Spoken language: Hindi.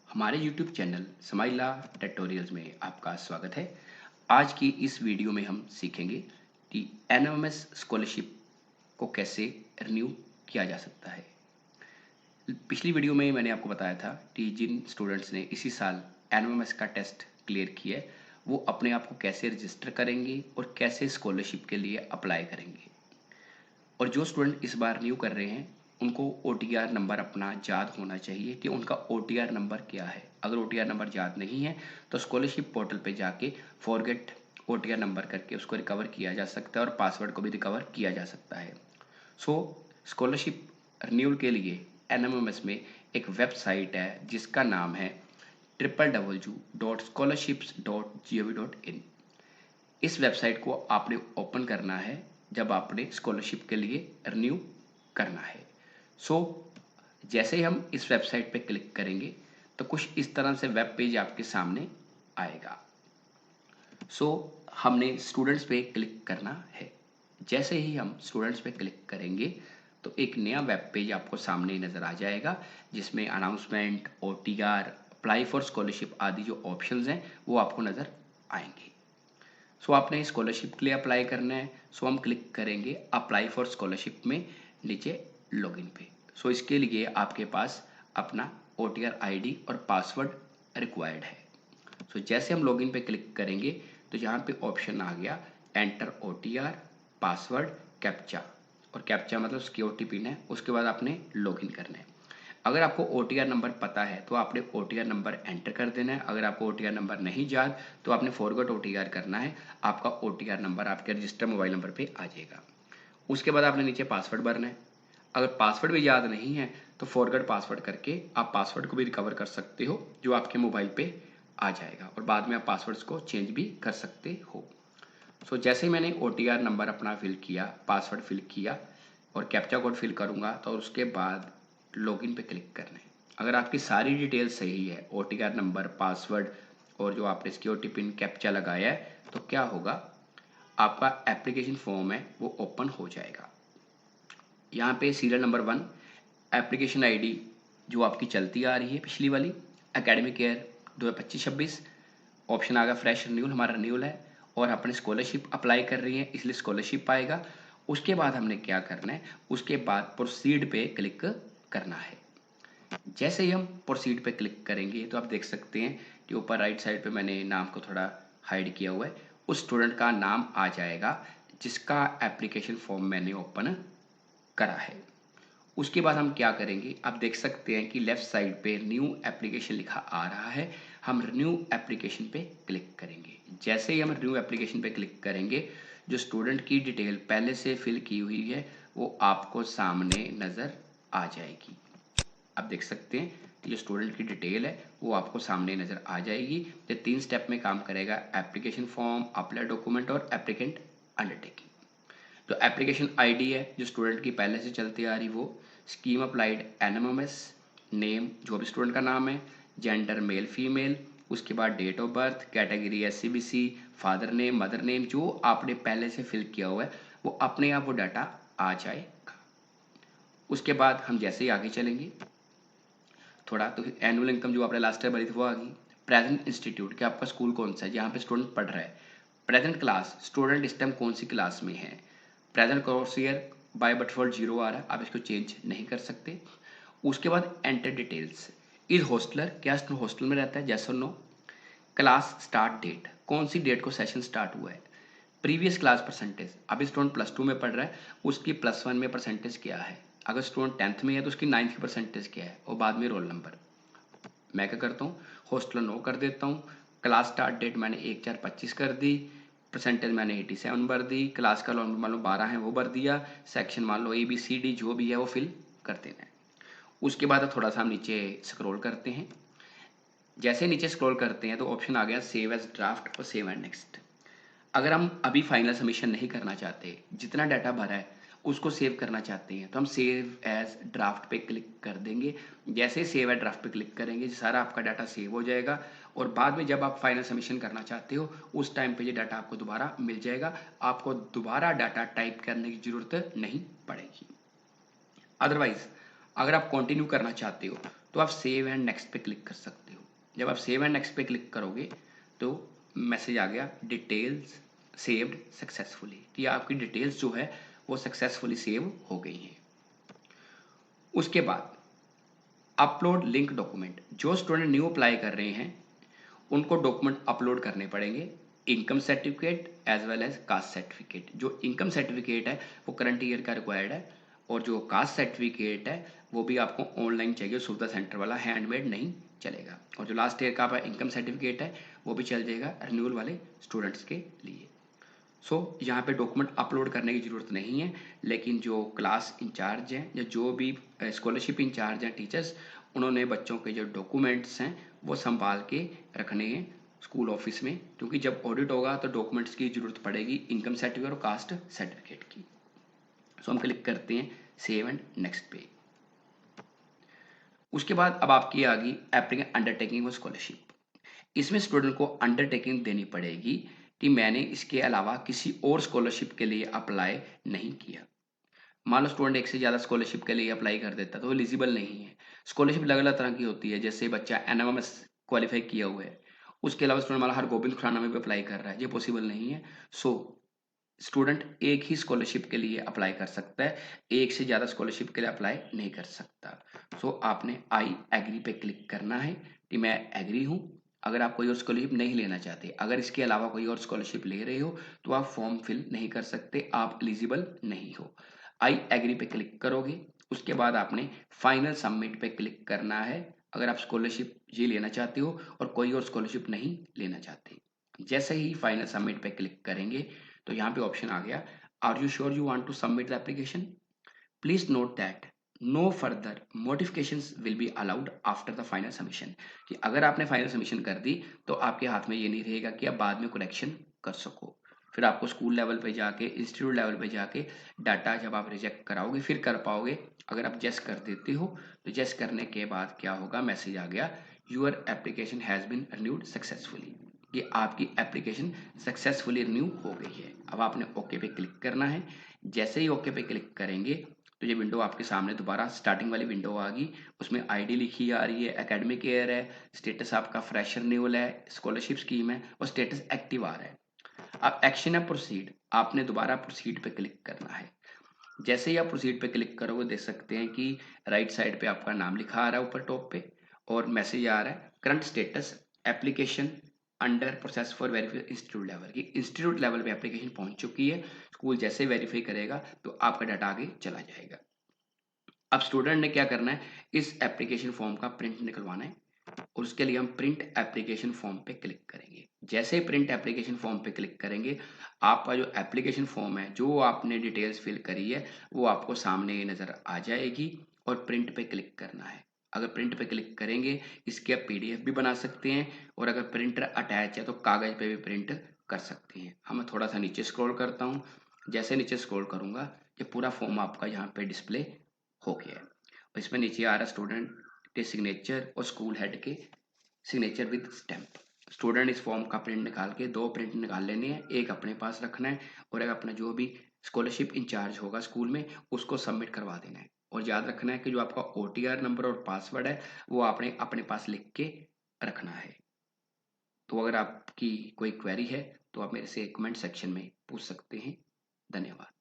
हमारे YouTube चैनल समाइला ट्यूटोरियल्स में आपका स्वागत है। आज की इस वीडियो में हम सीखेंगे कि एनएमएमएस स्कॉलरशिप को कैसे रिन्यू किया जा सकता है। पिछली वीडियो में मैंने आपको बताया था कि जिन स्टूडेंट्स ने इसी साल एनएमएमएस का टेस्ट क्लियर किया है, वो अपने आप को कैसे रजिस्टर करेंगे और कैसे स्कॉलरशिप के लिए अप्लाई करेंगे। और जो स्टूडेंट इस बार न्यू कर रहे हैं, उनको ओटीआर नंबर अपना याद होना चाहिए कि उनका ओटीआर नंबर क्या है। अगर ओटीआर नंबर याद नहीं है तो स्कॉलरशिप पोर्टल पे जाके फॉरगेट ओटीआर नंबर करके उसको रिकवर किया जा सकता है और पासवर्ड को भी रिकवर किया जा सकता है। सो स्कॉलरशिप रिन्यूअल के लिए एनएमएमएस में एक वेबसाइट है जिसका नाम है www.scholarships.gov.in। इस वेबसाइट को आपने ओपन करना है जब आपने स्कॉलरशिप के लिए रिन्यू करना है। जैसे ही हम इस वेबसाइट पे क्लिक करेंगे तो कुछ इस तरह से वेब पेज आपके सामने आएगा। हमने स्टूडेंट्स पे क्लिक करना है। जैसे ही हम स्टूडेंट्स पे क्लिक करेंगे तो एक नया वेब पेज आपको सामने नज़र आ जाएगा जिसमें announcement, OTR, apply for scholarship आदि जो ऑप्शंस हैं वो आपको नज़र आएंगे। आपने स्कॉलरशिप के लिए अप्लाई करना है। हम क्लिक करेंगे अप्लाई फॉर स्कॉलरशिप में नीचे लॉगिन पे। इसके लिए आपके पास अपना ओटीआर आईडी और पासवर्ड रिक्वायर्ड है। जैसे हम लॉगिन पे क्लिक करेंगे तो यहाँ पे ऑप्शन आ गया एंटर ओटीआर, पासवर्ड, कैप्चा। और कैप्चा मतलब सिक्योरिटी पिन है। उसके बाद आपने लॉगिन करना है। अगर आपको ओटीआर नंबर पता है तो आपने ओटीआर नंबर एंटर कर देना है। अगर आपको ओटीआर नंबर नहीं याद तो आपने फॉरगॉट ओटीआर करना है। आपका ओटीआर नंबर आपके रजिस्टर मोबाइल नंबर पे आ जाएगा। उसके बाद आपने नीचे पासवर्ड भरना है। अगर पासवर्ड भी याद नहीं है तो फॉरगॉट पासवर्ड करके आप पासवर्ड को भी रिकवर कर सकते हो जो आपके मोबाइल पे आ जाएगा और बाद में आप पासवर्ड्स को चेंज भी कर सकते हो। जैसे ही मैंने ओटीआर नंबर अपना फिल किया, पासवर्ड फिल किया और कैप्चा कोड फिल करूँगा तो उसके बाद लॉगिन पे क्लिक करना है। अगर आपकी सारी डिटेल सही है, ओटीआर नंबर, पासवर्ड और जो आपने सिक्योरिटी पिन कैप्चा लगाया है, तो क्या होगा, आपका एप्लीकेशन फॉर्म है वो ओपन हो जाएगा। यहाँ पे सीरियल नंबर 1 एप्लीकेशन आईडी जो आपकी चलती आ रही है पिछली वाली एकेडमिक ईयर 2025-26, ऑप्शन आ गया फ्रेश रिन्यूअल, हमारा रिन्यूअल है और अपने स्कॉलरशिप अप्लाई कर रही है इसलिए स्कॉलरशिप आएगा। उसके बाद हमने क्या करना है, उसके बाद प्रोसीड पे क्लिक करना है। जैसे ही हम प्रोसीड पे क्लिक करेंगे तो आप देख सकते हैं कि ऊपर राइट साइड पे मैंने नाम को थोड़ा हाइड किया हुआ है। उस स्टूडेंट का नाम आ जाएगा जिसका एप्लीकेशन फॉर्म मैंने ओपन करा है। उसके बाद हम क्या करेंगे, आप देख सकते हैं कि लेफ्ट साइड पे न्यू एप्लीकेशन लिखा आ रहा है। हम न्यू एप्लीकेशन पे क्लिक करेंगे। जैसे ही हम न्यू एप्लीकेशन पे क्लिक करेंगे, जो स्टूडेंट की डिटेल पहले से फिल की हुई है वो आपको सामने नज़र आ जाएगी। आप देख सकते हैं कि जो स्टूडेंट की डिटेल है वो आपको सामने नज़र आ जाएगी। ये 3 स्टेप में काम करेगा, एप्लीकेशन फॉर्म, अप्लाई डॉक्यूमेंट और एप्लीकेंट अंडरटेकिंग। जो एप्लीकेशन आईडी है जो स्टूडेंट की पहले से चलती आ रही, वो स्कीम अप्लाइड एनएमएमएस, नेम जो भी स्टूडेंट का नाम है, जेंडर मेल फीमेल, उसके बाद date of birth, category SC BC, father name, mother name जो आपने पहले से फिल किया हुआ है वो अपने आप वो डाटा आ जाएगा। उसके बाद हम जैसे ही आगे चलेंगे थोड़ा, तो एनुअल इनकम जो आपने लास्ट टाइम भरी थी वो आ गई। प्रेजेंट इंस्टीट्यूट कि आपका स्कूल कौन सा है जहाँ पे स्टूडेंट पढ़ रहा है। प्रेजेंट क्लास, स्टूडेंट इस टाइम कौन सी क्लास में है। प्रेजेंट कोर्स ईयर बाय बटफॉल्ट 0 आ रहा है, आप इसको चेंज नहीं कर सकते। उसके बाद एंटर डिटेल्स, इज हॉस्टलर, क्या स्टूडेंट हॉस्टल में रहता है, जैस और नो। क्लास स्टार्ट डेट, कौन सी डेट को सेशन स्टार्ट हुआ है। प्रीवियस क्लास परसेंटेज, अभी स्टूडेंट +2 में पढ़ रहा है उसकी +1 में परसेंटेज क्या है। अगर स्टूडेंट 10th में है तो उसकी 9th की परसेंटेज क्या है और बाद में रोल नंबर। मैं क्या करता हूँ, हॉस्टल नो कर देता हूँ। क्लास स्टार्ट डेट मैंने 1/4/25 कर दी। परसेंटेज मैंने 87 भर दी। क्लास का रोल मान लो 12 है वो भर दिया। सेक्शन मान लो ABCD जो भी है वो फिल कर देना है। उसके बाद थोड़ा सा हम नीचे स्क्रॉल करते हैं। जैसे नीचे स्क्रॉल करते हैं तो ऑप्शन आ गया सेव एज ड्राफ्ट और सेव एंड नेक्स्ट। अगर हम अभी फाइनल सबमिशन नहीं करना चाहते, जितना डाटा भरा है उसको सेव करना चाहते हैं, तो हम सेव एज ड्राफ्ट पे क्लिक कर देंगे। जैसे ही सेव एज ड्राफ्ट पे क्लिक करेंगे सारा आपका डाटा सेव हो जाएगा और बाद में जब आप फाइनल सबमिशन करना चाहते हो उस टाइम पे ये डाटा आपको दोबारा मिल जाएगा। आपको दोबारा डाटा टाइप करने की ज़रूरत नहीं पड़ेगी। अदरवाइज अगर आप कंटिन्यू करना चाहते हो तो आप सेव एंड नेक्स्ट पे क्लिक कर सकते हो। जब आप सेव एंड नेक्स्ट पे क्लिक करोगे तो मैसेज आ गया डिटेल्स सेव्ड सक्सेसफुली, कि आपकी डिटेल्स जो है वो सक्सेसफुली सेव हो गई हैं। उसके बाद अपलोड लिंक डॉक्यूमेंट, जो स्टूडेंट न्यू अप्लाई कर रहे हैं उनको डॉक्यूमेंट अपलोड करने पड़ेंगे, income certificate as well as caste certificate. जो इनकम सर्टिफिकेट है वो करंट ईयर का रिक्वायर्ड है, और जो कास्ट सर्टिफिकेट है वो भी आपको ऑनलाइन चाहिए, सुविधा सेंटर वाला, हैंडमेड नहीं चलेगा। और जो लास्ट ईयर का आपका इनकम सर्टिफिकेट है वो भी चल जाएगा रिन्यूअल वाले स्टूडेंट्स के लिए। यहाँ पे डॉक्यूमेंट अपलोड करने की ज़रूरत नहीं है, लेकिन जो क्लास इंचार्ज हैं या जो भी स्कॉलरशिप इंचार्ज हैं टीचर्स, उन्होंने बच्चों के जो डॉक्यूमेंट्स हैं वो संभाल के रखने हैं स्कूल ऑफिस में, क्योंकि जब ऑडिट होगा तो डॉक्यूमेंट्स की ज़रूरत पड़ेगी इनकम सर्टिफिकेट और कास्ट सर्टिफिकेट की। हम क्लिक करते हैं सेव एंड नेक्स्ट पे। उसके बाद अब आपकी आ गई एप्लीकेंट अंडरटेकिंग और स्कॉलरशिप। इसमें स्टूडेंट को अंडरटेकिंग देनी पड़ेगी कि मैंने इसके अलावा किसी और स्कॉलरशिप के लिए अप्लाई नहीं किया। मान लो स्टूडेंट एक से ज़्यादा स्कॉलरशिप के लिए अप्लाई कर देता तो वो एलिजिबल नहीं है। स्कॉलरशिप अलग अलग तरह की होती है, जैसे बच्चा एनएमएमएस क्वालिफाई किया हुआ है, उसके अलावा स्टूडेंट मान लो हरगोबिंद खुराना में भी अप्लाई कर रहा है, ये पॉसिबल नहीं है। सो स्टूडेंट एक ही स्कॉलरशिप के लिए अप्लाई कर सकता है, एक से ज़्यादा स्कॉलरशिप के लिए अप्लाई नहीं कर सकता। आपने आई एग्री पे क्लिक करना है कि मैं एग्री हूँ। अगर आप कोई और स्कॉलरशिप नहीं लेना चाहते, अगर इसके अलावा कोई और स्कॉलरशिप ले रहे हो तो आप फॉर्म फिल नहीं कर सकते, आप एलिजिबल नहीं हो। आई एग्री पे क्लिक करोगे, उसके बाद आपने फाइनल सबमिट पे क्लिक करना है अगर आप स्कॉलरशिप ये लेना चाहते हो और कोई और स्कॉलरशिप नहीं लेना चाहते। जैसे ही फाइनल सबमिट पे क्लिक करेंगे तो यहाँ पे ऑप्शन आ गया, are you sure you want to submit the application, please note that no further modifications will be allowed after the final submission. कि अगर आपने फाइनल सबमिशन कर दी तो आपके हाथ में ये नहीं रहेगा कि आप बाद में करेक्शन कर सको। फिर आपको स्कूल लेवल पे जाके, इंस्टीट्यूट लेवल पे जाके डाटा जब आप रिजेक्ट कराओगे फिर कर पाओगे। अगर आप जेस कर देते हो तो जेस करने के बाद क्या होगा, मैसेज आ गया, your application has been renewed successfully, कि आपकी एप्लीकेशन सक्सेसफुली रिन्यू हो गई है। अब आपने ओके पे क्लिक करना है। जैसे ही ओके पे क्लिक करेंगे तो ये विंडो आपके सामने दोबारा स्टार्टिंग वाली विंडो आ गई। उसमें आईडी लिखी आ रही है, एकेडमिक ईयर है, स्टेटस आपका फ्रेशर रिन्यूअल है, स्कॉलरशिप स्कीम है और स्टेटस एक्टिव आ रहा है। अब एक्शन है प्रोसीड, आपने दोबारा प्रोसीड पे क्लिक करना है। जैसे ही आप प्रोसीड पे क्लिक करोगे देख सकते हैं कि राइट साइड पे आपका नाम लिखा आ रहा है ऊपर टॉप पे, और मैसेज आ रहा है current status application under process for verify institute level, की इंस्टीट्यूट लेवल पे एप्लीकेशन पहुंच चुकी है। स्कूल जैसे वेरीफाई करेगा तो आपका डाटा आगे चला जाएगा। अब स्टूडेंट ने क्या करना है, इस एप्लीकेशन फॉर्म का प्रिंट निकलवाना है, और उसके लिए हम प्रिंट एप्लीकेशन फॉर्म पे क्लिक करेंगे। जैसे ही प्रिंट एप्लीकेशन फॉर्म पे क्लिक करेंगे, आपका जो एप्लीकेशन फॉर्म है, जो आपने डिटेल्स फिल करी है, वो आपको सामने नज़र आ जाएगी और प्रिंट पे क्लिक करना है। अगर प्रिंट पे क्लिक करेंगे, इसके आप पीडीएफ भी बना सकते हैं, और अगर प्रिंटर अटैच है तो कागज़ पे भी प्रिंट कर सकते हैं। मैं थोड़ा सा नीचे स्क्रॉल करता हूँ। जैसे नीचे स्क्रॉल करूँगा ये पूरा फॉर्म आपका यहाँ पे डिस्प्ले हो गया है। और इसमें नीचे आ रहा है स्टूडेंट के सिग्नेचर और स्कूल हेड के सिग्नेचर विद स्टैम्प। स्टूडेंट इस फॉर्म का प्रिंट निकाल के, दो प्रिंट निकाल लेने हैं, एक अपने पास रखना है और एक अपना जो भी स्कॉलरशिप इंचार्ज होगा स्कूल में उसको सबमिट करवा देना है। और याद रखना है कि जो आपका ओटीआर नंबर और पासवर्ड है वो आपने अपने पास लिख के रखना है। तो अगर आपकी कोई क्वेरी है तो आप मेरे से कमेंट सेक्शन में पूछ सकते हैं। धन्यवाद।